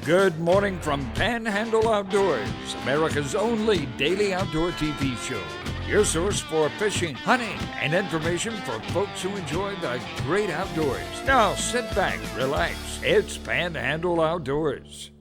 Good morning from Panhandle Outdoors, America's only daily outdoor TV show. Your source for fishing, hunting, and information for folks who enjoy the great outdoors. Now sit back, relax. It's Panhandle Outdoors.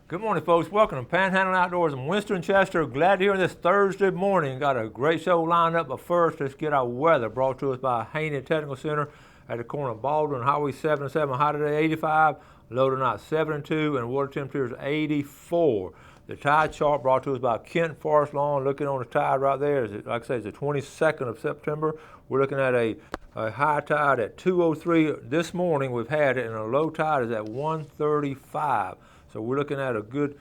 Good morning, folks. Welcome to Panhandle Outdoors in Winston, Chester. Glad to hear this Thursday morning. Got a great show lined up, but first, let's get our weather brought to us by Haney Technical Center at the corner of Baldwin and Highway 77. High today, 85. Low tonight, 72, and water temperature is 84. The tide chart brought to us by Kent Forest Lawn. Looking on the tide right there, is like I say, it's the 22nd of September. We're looking at a high tide at 203 this morning. We've had it, and a low tide is at 135. So we're looking at a good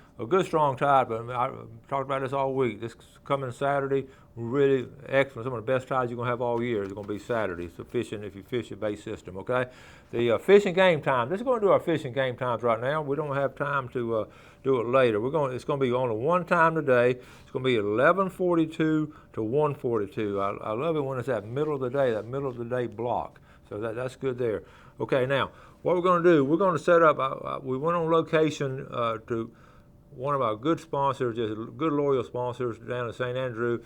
strong tide. But I talked about this all week. This coming Saturday, really excellent. Some of the best tides you're gonna have all year is gonna be Saturday. So fishing, if you fish your base system, okay. The fishing game time. This is going to do our fishing game times right now. We don't have time to do it later. It's going to be only one time today. It's going to be 11:42 to 1:42. I love it when it's that middle of the day block. So that's good there. Okay, now what we're going to do, we're going to set up. We went on location to one of our good sponsors, just good loyal sponsors down in St. Andrew,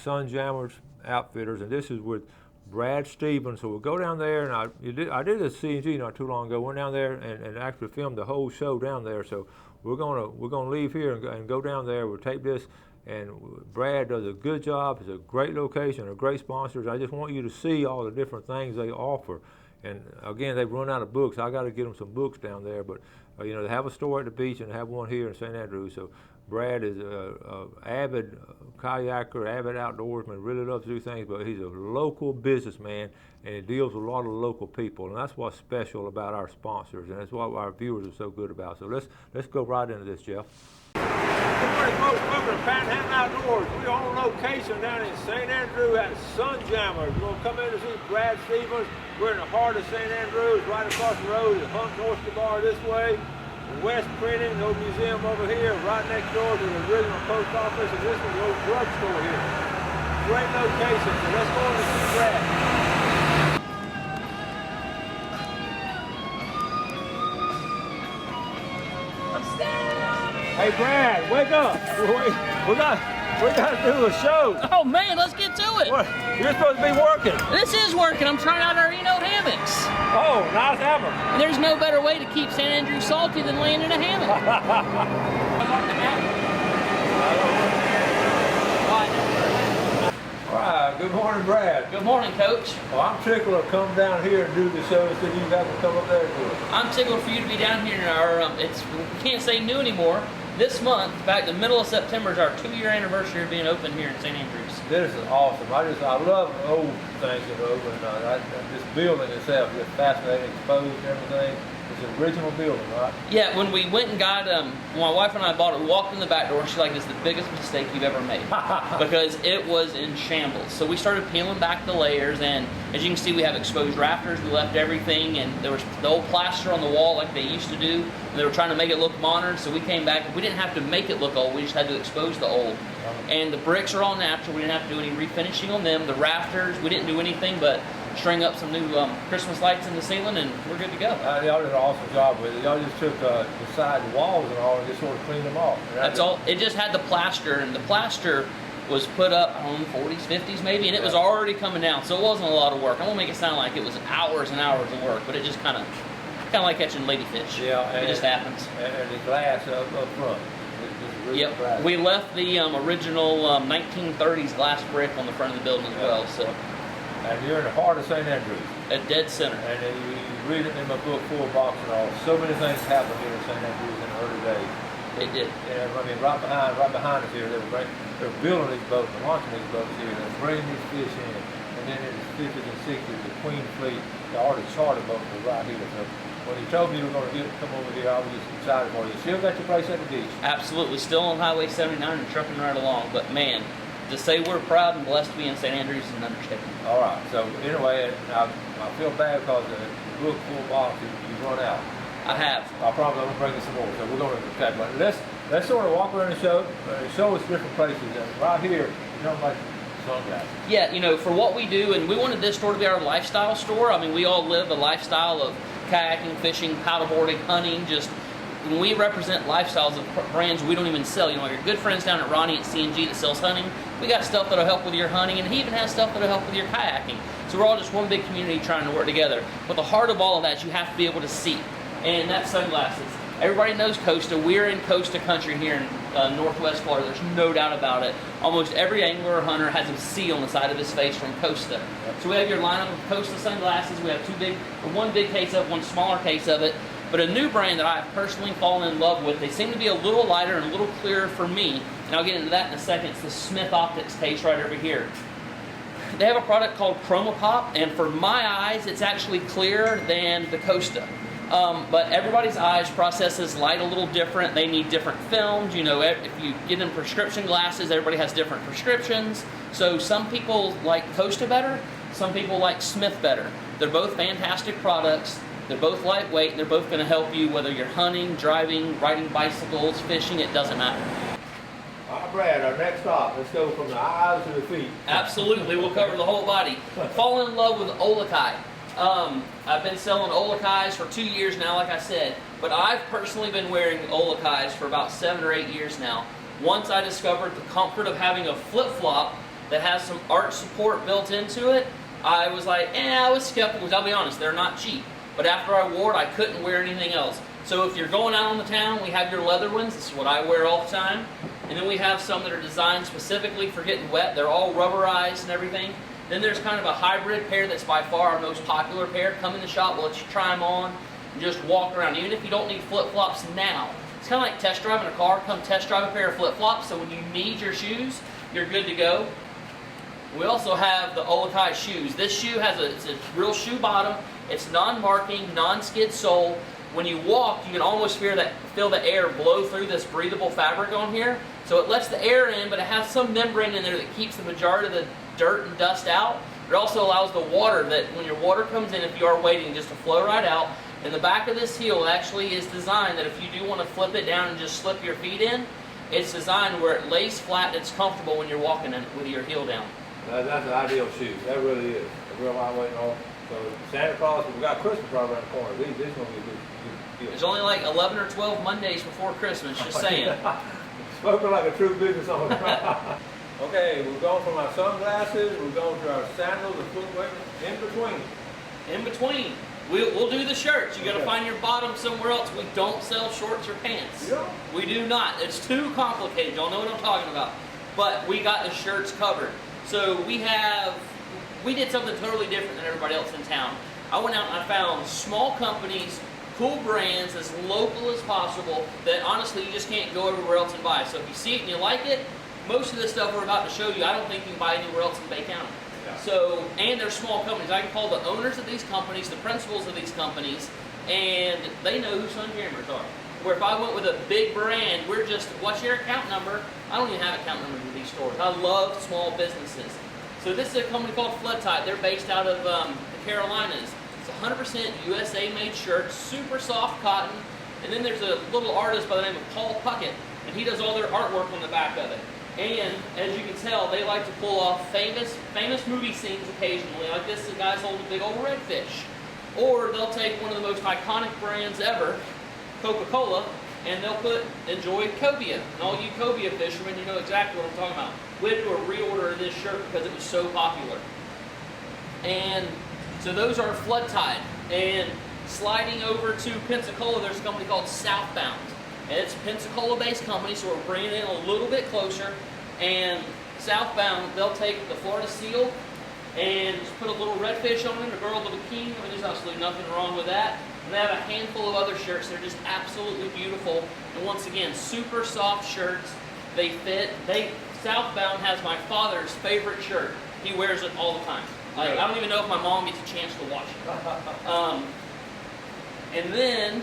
Sunjammers Outfitters, and this is with Brad Stevens. So we'll go down there, and I did a C&G not too long ago. Went down there and actually filmed the whole show down there. So we're gonna leave here and go down there. We'll tape this, and Brad does a good job. It's a great location, a great sponsors. I just want you to see all the different things they offer. And again, they've run out of books. I got to get them some books down there, but they have a store at the beach and they have one here in St. Andrews. So Brad is a avid kayaker, avid outdoorsman, really loves to do things, but he's a local businessman and he deals with a lot of local people, and that's what's special about our sponsors, and that's what our viewers are so good about. So let's go right into this, Jeff. Good morning, folks. Welcome to Panhandle Outdoors. We're on location down in St. Andrew at Sunjammers. We're going to come in to see Brad Stevens. We're in the heart of St. Andrews. Right across the road is Hunt's Oyster Bar this way. West Printing, the old museum over here, right next door to the original post office, and this is the old drugstore here. Great location, so let's go in and see Brad. Hey Brad, wake up! We got to do a show. Oh man, let's get to it. What? You're supposed to be working. This is working. I'm trying out our Eno hammocks. Oh, nice hammock. And there's no better way to keep St. Andrews salty than laying in a hammock. All right, good morning, Brad. Good morning, Coach. Well, I'm tickled to come down here and do the show instead of you guys to come up there and do it. I'm tickled for you to be down here in our, we can't say new anymore. This month, back the middle of September, is our 2-year anniversary of being open here in St. Andrews. This is awesome. I love old things that are open. This building itself is fascinating, exposed and everything. It's an original building, right? Yeah, when we went and got, when my wife and I bought it, we walked in the back door and she's like, this is the biggest mistake you've ever made. Because it was in shambles. So we started peeling back the layers, and as you can see, we have exposed rafters. We left everything, and there was the old plaster on the wall like they used to do. And they were trying to make it look modern, so we came back. We didn't have to make it look old, we just had to expose the old. And the bricks are all natural. We didn't have to do any refinishing on them. The rafters, we didn't do anything but string up some new Christmas lights in the ceiling, and we're good to go. Y'all did an awesome job with it. Y'all just took the side walls and all and just sort of cleaned them off. That's all. It just had the plaster, and the plaster was put up, I don't know, 40s, 50s maybe, and it was already coming down, so it wasn't a lot of work. I won't make it sound like it was hours and hours of work, but it just kind of like catching ladyfish. Yeah, it just happens. And the glass up front. Yep, glass. We left the original 1930s glass brick on the front of the building as well. So. And you're in the heart of St. Andrews. A dead center. And you read it in my book, Full Box and all. So many things happened here in St. Andrews in the early days. It did. And I mean, right behind us here, they were building these boats and launching these boats here. They were bringing these fish in. And then in the 50s and 60s, the Queen Fleet, the already chartered boats were right here. So when you told me you were going to come over here, I was just excited for you. Still got your place at the beach? Absolutely. Still on Highway 79 and trucking right along. But man, to say we're proud and blessed to be in St. Andrews is an understatement. All right. So anyway, I feel bad because the book Full Box, you run out. I have. I'll probably bring you some more. So we're going to okay, but let's sort of walk around the show. Show us different places. And right here, you know, like sunglasses. Yeah, you know, for what we do, and we wanted this store to be our lifestyle store. I mean, we all live a lifestyle of kayaking, fishing, paddleboarding, hunting, just when we represent lifestyles of brands we don't even sell. You know, your good friends down at Ronnie at C&G that sells hunting, we got stuff that'll help with your hunting, and he even has stuff that'll help with your kayaking. So we're all just one big community trying to work together. But the heart of all of that, you have to be able to see, and that's sunglasses. Everybody knows Costa. We're in Costa country here in Northwest Florida. There's no doubt about it. Almost every angler or hunter has a C on the side of his face from Costa. So we have your lineup of Costa sunglasses. We have one big case of it, one smaller case of it. But a new brand that I've personally fallen in love with, they seem to be a little lighter and a little clearer for me, and I'll get into that in a second. It's the Smith Optics case right over here. They have a product called Chroma Pop, and for my eyes, it's actually clearer than the Costa. But everybody's eyes processes light a little different. They need different films. You know, if you get in prescription glasses, everybody has different prescriptions. So some people like Costa better, some people like Smith better. They're both fantastic products. They're both lightweight, and they're both going to help you whether you're hunting, driving, riding bicycles, fishing, it doesn't matter. All right, Brad, our next stop, let's go from the eyes to the feet. Absolutely, we'll cover the whole body. Fall in love with Olakai. I've been selling Olakais for 2 years now, like I said, but I've personally been wearing Olakais for about 7 or 8 years now. Once I discovered the comfort of having a flip-flop that has some arch support built into it, I was like, I was skeptical, because I'll be honest, they're not cheap. But after I wore it, I couldn't wear anything else. So if you're going out on the town, we have your leather ones. This is what I wear all the time. And then we have some that are designed specifically for getting wet. They're all rubberized and everything. Then there's kind of a hybrid pair that's by far our most popular pair. Come in the shop, we'll let you try them on, and just walk around. Even if you don't need flip-flops now. It's kind of like test driving a car. Come test drive a pair of flip-flops, so when you need your shoes, you're good to go. We also have the Olakai shoes. This shoe has it's a real shoe bottom. It's non-marking, non-skid sole. When you walk, you can almost feel the air blow through this breathable fabric on here. So it lets the air in, but it has some membrane in there that keeps the majority of the dirt and dust out. It also allows the water, that when your water comes in, if you are waiting, just to flow right out. And the back of this heel actually is designed that if you do want to flip it down and just slip your feet in, it's designed where it lays flat and it's comfortable when you're walking in it with your heel down. That's an ideal shoe. That really is. A real lightweight and all. So Santa Claus, we got Christmas right around the corner. This is going to be a good deal. There's only like 11 or 12 Mondays before Christmas, just saying. Spoken like a true business owner. Okay, we're going from our sunglasses, we're going to our sandals and footwear. In between. In between. We'll do the shirts. You got to find your bottom somewhere else. We don't sell shorts or pants. Yeah. We do not. It's too complicated. Y'all know what I'm talking about. But we got the shirts covered. So we did something totally different than everybody else in town. I went out and I found small companies, cool brands, as local as possible, that honestly you just can't go everywhere else and buy. So if you see it and you like it, most of the stuff we're about to show you, I don't think you can buy anywhere else in Bay County. Yeah. So, and they're small companies. I can call the owners of these companies, the principals of these companies, and they know who Sun Jammers are. Where if I went with a big brand, we're just, what's your account number? I don't even have account numbers with these stores. I love small businesses. So this is a company called Flood Tide. They're based out of the Carolinas. It's 100% USA made shirts, super soft cotton. And then there's a little artist by the name of Paul Puckett, and he does all their artwork on the back of it. And as you can tell, they like to pull off famous movie scenes occasionally. Like this guy's holding a big old redfish. Or they'll take one of the most iconic brands ever, Coca-Cola, and they'll put Enjoy Cobia. And all you cobia fishermen, you know exactly what I'm talking about. We had to do a reorder of this shirt because it was so popular. And so those are Flood Tide. And sliding over to Pensacola, there's a company called Southbound. And it's a Pensacola-based company, so we're bringing it in a little bit closer. And Southbound, they'll take the Florida seal and just put a little redfish on it, a girl with a bikini. I mean, there's absolutely nothing wrong with that. And they have a handful of other shirts. They're just absolutely beautiful. And once again, super soft shirts. They fit. Southbound has my father's favorite shirt. He wears it all the time. Like, I don't even know if my mom gets a chance to watch it. And then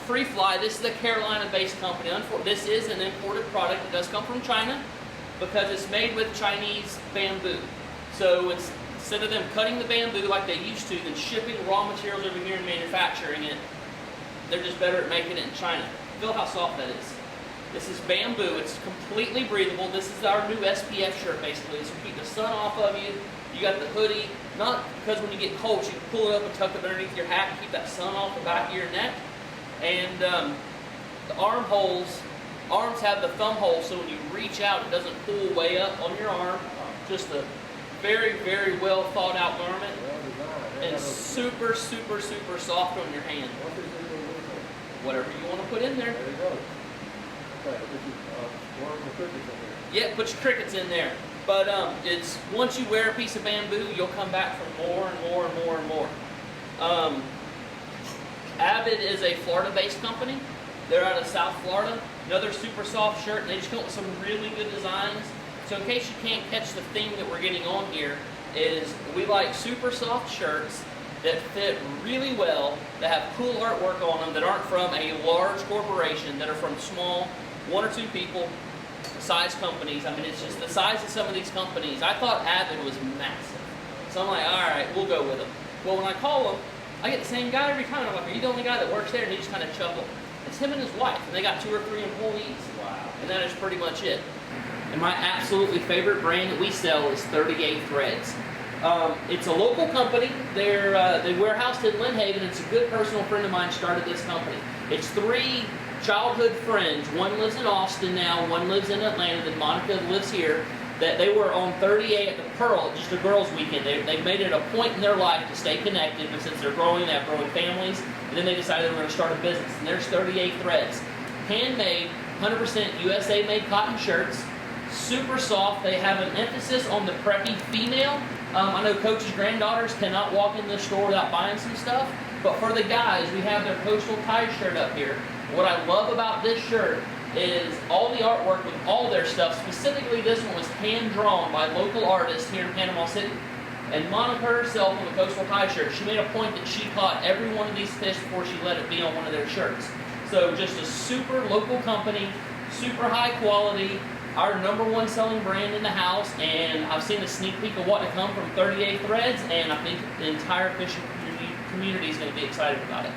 Free Fly, this is a Carolina-based company. This is an imported product. It does come from China because it's made with Chinese bamboo. So instead of them cutting the bamboo like they used to, then shipping raw materials over here and manufacturing it, they're just better at making it in China. Feel how soft that is. This is bamboo. It's completely breathable. This is our new SPF shirt, basically. This will keep the sun off of you. You got the hoodie, not because when you get cold, you can pull it up and tuck it underneath your hat and keep that sun off the back of your neck. And the arms have the thumb hole, so when you reach out, it doesn't pull way up on your arm. Just a very, very well thought out garment, and super, super, super soft on your hand. Whatever you want to put in there. There you go. Okay, worms and crickets in there. Yeah, put your crickets in there. But it's once you wear a piece of bamboo, you'll come back for more and more and more and more. Avid is a Florida-based company. They're out of South Florida. Another super soft shirt, and they just come up with some really good designs. So in case you can't catch the theme that we're getting on here, is we like super soft shirts that fit really well, that have cool artwork on them, that aren't from a large corporation, that are from small, 1 or 2 people size companies. I mean, it's just the size of some of these companies. I thought Avid was massive. So I'm like, all right, we'll go with them. Well, when I call them, I get the same guy every time. I'm like, are you the only guy that works there? And he just kind of chuckled. It's him and his wife, and they got 2 or 3 employees. Wow. And that is pretty much it. And my absolutely favorite brand that we sell is 38 Threads. It's a local company. They're warehoused in Lynn Haven. It's a good personal friend of mine started this company. It's 3 childhood friends. One lives in Austin now, one lives in Atlanta, then Monica lives here. That they were on 38 at the Pearl, just a girls' weekend. They made it a point in their life to stay connected, but since they're growing, they have growing families, and then they decided they were going to start a business. And there's 38 Threads. Handmade, 100% USA-made cotton shirts, super soft. They have an emphasis on the preppy female. I know coaches' granddaughters cannot walk in the store without buying some stuff, but for the guys, we have their coastal tie shirt up here. What I love about this shirt is all the artwork with all their stuff. Specifically, this one was hand-drawn by local artists here in Panama City. And Monica herself on the coastal tie shirt, she made a point that she caught every one of these fish before she let it be on one of their shirts. So just a super local company, super high quality, our #1 selling brand in the house, and I've seen a sneak peek of what to come from 38 Threads, and I think the entire fishing community is going to be excited about it.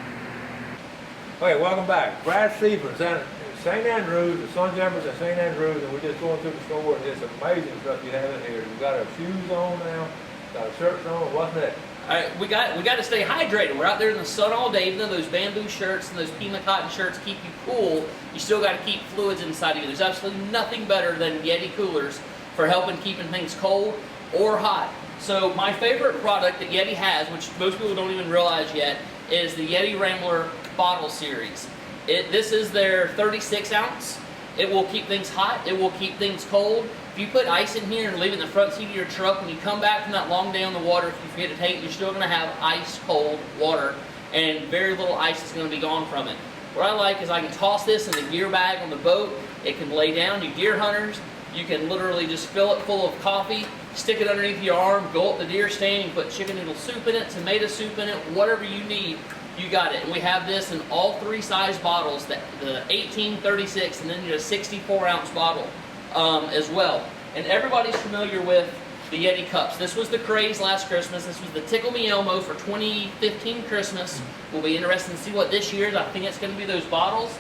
Okay, welcome back. Brad Seaford, St. Andrews, the Sunjammers at St. Andrews, and we're just going through the store, and it's amazing stuff you have in here. We've got our shoes on now, got our shirts on. What's next? All right, we got to stay hydrated. We're out there in the sun all day. Even though those bamboo shirts and those Pima cotton shirts keep you cool, you still got to keep fluids inside of you. There's absolutely nothing better than Yeti coolers for helping keeping things cold or hot. So my favorite product that Yeti has, which most people don't even realize yet, is the Yeti Rambler bottle series. This is their 36 ounce. It will keep things hot. It will keep things cold. If you put ice in here and leave it in the front seat of your truck, when you come back from that long day on the water, if you forget to take it, you're still going to have ice cold water, and very little ice is going to be gone from it. What I like is I can toss this in the gear bag on the boat. It can lay down. You deer hunters, you can literally just fill it full of coffee, stick it underneath your arm, go up the deer stand, you put chicken noodle soup in it, tomato soup in it, whatever you need, you got it. And we have this in all 3 size bottles, the 18, 36, and then a 64 ounce bottle as well. And everybody's familiar with the Yeti cups. This was the craze last Christmas. This was the Tickle Me Elmo for 2015 Christmas. We'll be interested to see what this year's. I think it's going to be those bottles.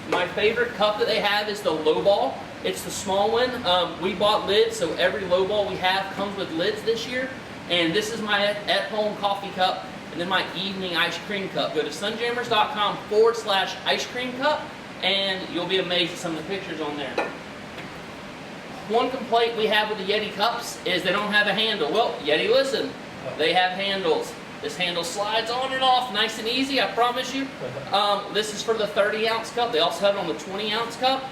My favorite cup that they have is the low ball. It's the small one. We bought lids, so every low ball we have comes with lids this year. And this is my at-home coffee cup, and then my evening ice cream cup. Go to sunjammers.com/ice cream cup, and you'll be amazed at some of the pictures on there. One complaint we have with the Yeti cups is they don't have a handle. Well, Yeti, listen, they have handles. This handle slides on and off nice and easy, I promise you. This is for the 30 ounce cup. They also have it on the 20 ounce cup,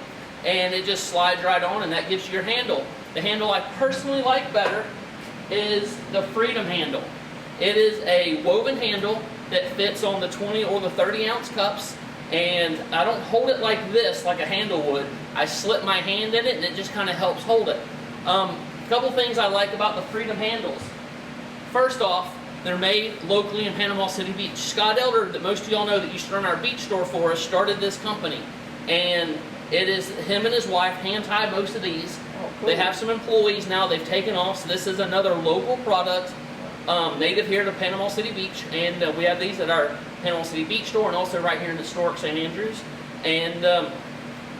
and it just slides right on, and that gives you your handle. The handle I personally like better is the Freedom handle. It is a woven handle that fits on the 20 or the 30 ounce cups, and I don't hold it like this, like a handle would. I slip my hand in it, and it just kind of helps hold it. A couple things I like about the Freedom handles. First off, they're made locally in Panama City Beach. Scott Elder, that most of y'all know that used to run our beach store for us, started this company. And it is him and his wife hand tie most of these. Oh, cool. They have some employees now they've taken off, so this is another local product, native here to Panama City Beach. And we have these at our Panama City Beach store and also right here in the store at St. Andrews. And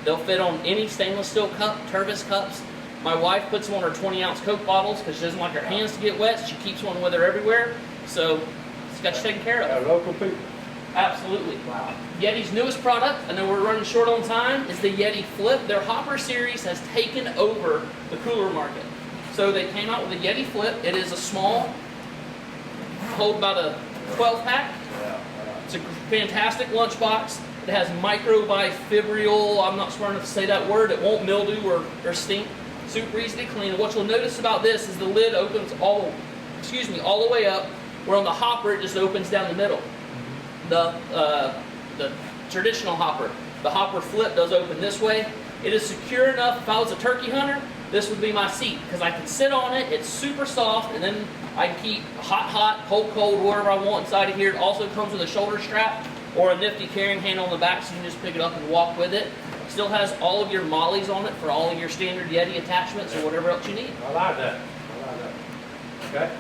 they'll fit on any stainless steel cup, Tervis cups. My wife puts them on her 20 ounce Coke bottles because she doesn't like her hands to get wet. She keeps one with her everywhere. So it's got you taken care of. Local people. Absolutely. Wow. Yeti's newest product, I know we're running short on time, is the Yeti Flip. Their hopper series has taken over the cooler market. So they came out with the Yeti Flip. It is a small, hold about a 12 pack. It's a fantastic lunchbox. It has microbifibrial, I'm not smart enough to say that word, it won't mildew or stink. Super easy to clean. And what you'll notice about this is the lid opens all the way up, where on the hopper it just opens down the middle. The traditional hopper, the hopper flip does open this way. It is secure enough. If I was a turkey hunter, this would be my seat because I can sit on it. It's super soft, and then I can keep hot, cold, whatever I want inside of here. It also comes with a shoulder strap or a nifty carrying handle on the back, so you can just pick it up and walk with it. Still has all of your mollies on it for all of your standard Yeti attachments or whatever else you need. I like that. Okay.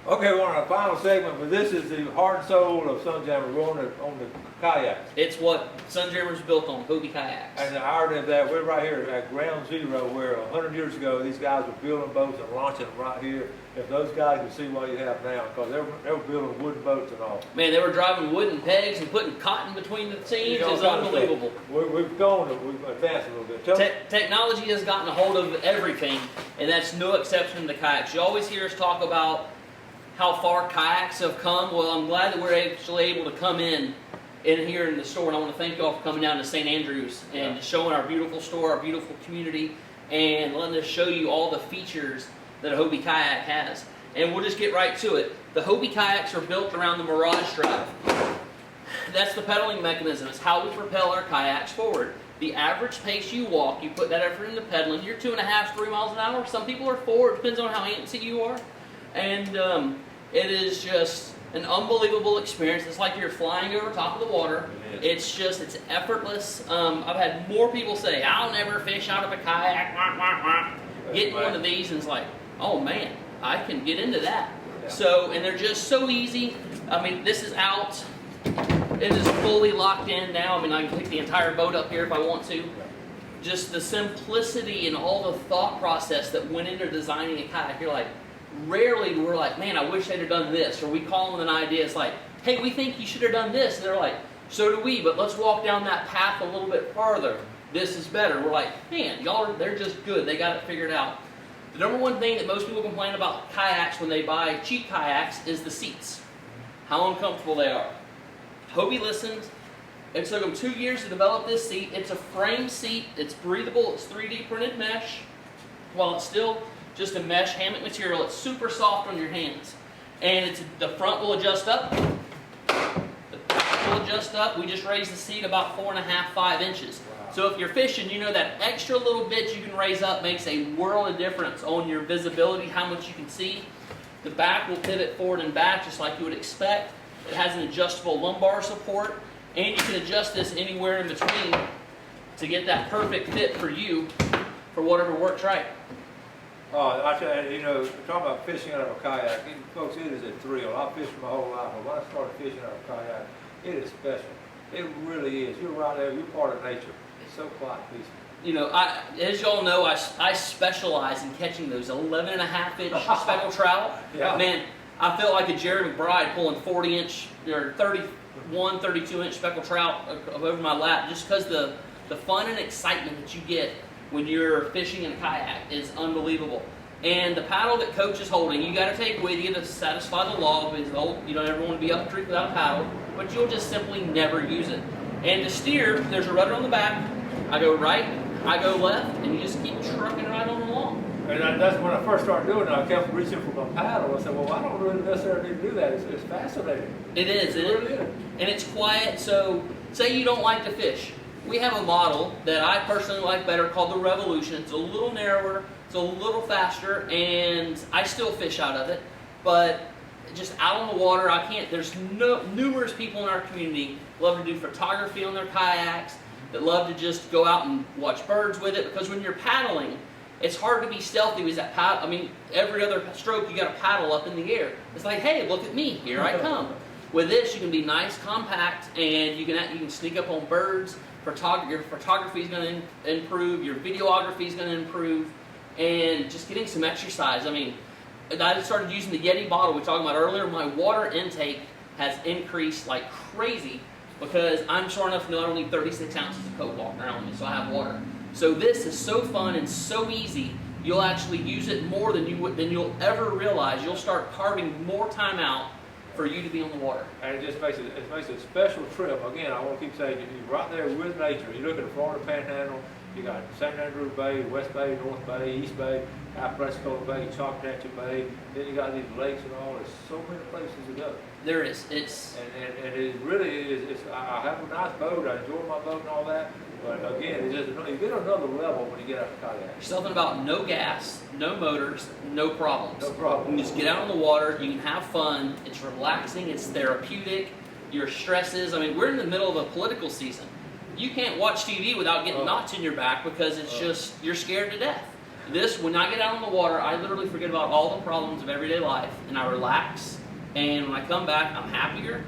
Okay, we're on our final segment, but this is the heart and soul of Sunjammer. We're on the kayaks. It's what Sunjammer's built on, Hobie kayaks. And the irony of that, we're right here at ground zero, where 100 years ago these guys were building boats and launching them right here. If those guys could see what you have now, because they were building wooden boats and all. Man, they were driving wooden pegs and putting cotton between the seams. It's unbelievable. We've advanced a little bit. Technology has gotten a hold of everything, and that's no exception to kayaks. You always hear us talk about how far kayaks have come. Well, I'm glad that we're actually able to come in here in the store, and I want to thank you all for coming down to St. Andrews and showing our beautiful store, our beautiful community, and letting us show you all the features that a Hobie kayak has. And we'll just get right to it. The Hobie kayaks are built around the Mirage drive. That's the pedaling mechanism. It's how we propel our kayaks forward. The average pace you walk, you put that effort into pedaling, you're 2.5, 3 miles an hour. Some people are 4. It depends on how antsy you are. And it is just an unbelievable experience. It's like you're flying over top of the water. It's effortless. I've had more people say, I'll never fish out of a kayak. Getting one of these and it's like, oh man, I can get into that. Yeah. So, and they're just so easy. I mean, this is out. It is fully locked in now. I mean, I can pick the entire boat up here if I want to. Just the simplicity and all the thought process that went into designing a kayak. You're like, rarely we're like, man, I wish they'd have done this. Or we call them with an idea. It's like, hey, we think you should have done this. And they're like, so do we, but let's walk down that path a little bit farther. This is better. We're like, man, they're just good. They got it figured out. The number one thing that most people complain about kayaks when they buy cheap kayaks is the seats. How uncomfortable they are. Hobie listened. It took them 2 years to develop this seat. It's a frame seat. It's breathable. It's 3D printed mesh. While it's still just a mesh hammock material, it's super soft on your hands. And the front will adjust up. The back will adjust up. We just raised the seat about 4.5, 5 inches. So if you're fishing, you know that extra little bit you can raise up makes a world of difference on your visibility, how much you can see. The back will pivot forward and back just like you would expect. It has an adjustable lumbar support, and you can adjust this anywhere in between to get that perfect fit for you for whatever works right. Oh, I tell you, talking about fishing out of a kayak, folks, it is a thrill. I've fished my whole life, but when I started fishing out of a kayak, it is special. It really is. You're right there. You're part of nature. It's so quiet, peaceful. As y'all know, I specialize in catching those 11.5-inch speckled trout. Yeah. Man, I felt like a Jerry McBride pulling 40-inch or 31, 32-inch speckled trout over my lap, just because the fun and excitement that you get when you're fishing in a kayak is unbelievable. And the paddle that Coach is holding, you got to take with you to satisfy the law, because you don't ever want to be up a creek without a paddle, but you'll just simply never use it. And to steer, there's a rudder on the back. I go right, I go left, and you just keep trucking right on along. And that's when I first started doing it. I kept reaching for my paddle. I said, well, I don't really necessarily need to do that. It's fascinating. It is. It really is. And it's quiet. So say you don't like to fish. We have a model that I personally like better called the Revolution. It's a little narrower, it's a little faster, and I still fish out of it. But just out on the water, there's numerous people in our community love to do photography on their kayaks, that love to just go out and watch birds with it, because when you're paddling, it's hard to be stealthy with that paddle. I mean, every other stroke you got to paddle up in the air. It's like, hey, look at me, here I come. With this, you can be nice, compact, and you can sneak up on birds. Your photography is going to improve. Your videography is going to improve, and just getting some exercise. I mean, I started using the Yeti bottle we talked about earlier. My water intake has increased like crazy because I'm smart enough to know I don't need 36 ounces of Coke walking around with me, so I have water. So this is so fun and so easy. You'll actually use it more than you'll ever realize. You'll start carving more time out for you to be on the water. And it just makes it a special trip. Again, I want to keep saying, you're right there with nature. You look at the Florida Panhandle, you got St. Andrew Bay, West Bay, North Bay, East Bay, Apalachicola Bay, Choctaw Bay. Then you got these lakes and all. There's so many places to go. There is. It's and it really is. I have a nice boat. I enjoy my boat and all that. But again, it's just you get another level when you get out the kayak. There's something about no gas, no motors, no problems. No problem. You can just get out on the water. You can have fun. It's relaxing. It's therapeutic. Your stresses. I mean, we're in the middle of a political season. You can't watch TV without getting knots in your back because it's just you're scared to death. This, when I get out on the water, I literally forget about all the problems of everyday life and I relax. And when I come back, I'm happier.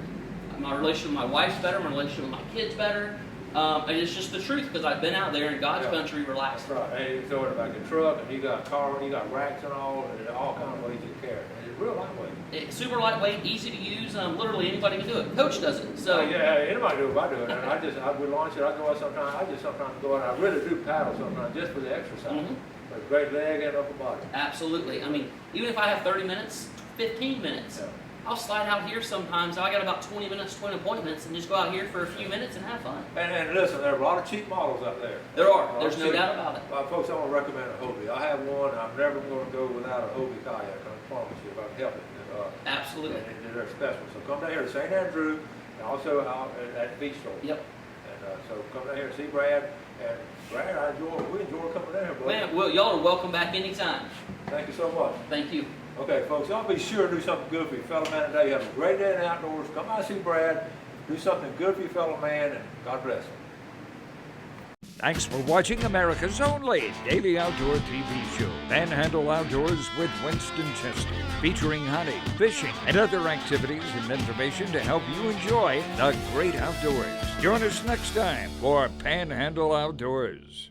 My relationship with my wife's better. My relationship with my kids better. And it's just the truth because I've been out there in God's country relaxing. That's right. And you throw it back in the truck, and you got a car, and you got racks and all kinds of ways you can carry it. And it's real lightweight. It's super lightweight, easy to use. Literally anybody can do it. Coach does it. So yeah, anybody do it. I do it. And I would launch it. I go out sometimes. I just sometimes go out. I really do paddle sometimes just for the exercise. Mm-hmm. But it's great leg and upper body. Absolutely. I mean, even if I have 30 minutes, 15 minutes. Yeah. I'll slide out here sometimes. I got about 20 minutes, 20 appointments, and just go out here for a few minutes and have fun. And listen, there are a lot of cheap models out there. There are. There's no doubt about it. Folks, I want to recommend a Hobie. I have one. I'm never going to go without a Hobie kayak. I promise you, if I can help it. Absolutely. And they're special. So come down here to St. Andrew, and also out at Beach Store. Yep. And so come down here and see Brad. And Brad, we enjoy coming down here, brother. Man, well, y'all are welcome back anytime. Thank you so much. Thank you. Okay, folks, y'all be sure to do something good for your fellow man today. Have a great day in the outdoors. Come out and see Brad. Do something good for your fellow man, and God bless him. Thanks for watching America's only daily outdoor TV show, Panhandle Outdoors with Winston Chester, featuring hunting, fishing, and other activities and information to help you enjoy the great outdoors. Join us next time for Panhandle Outdoors.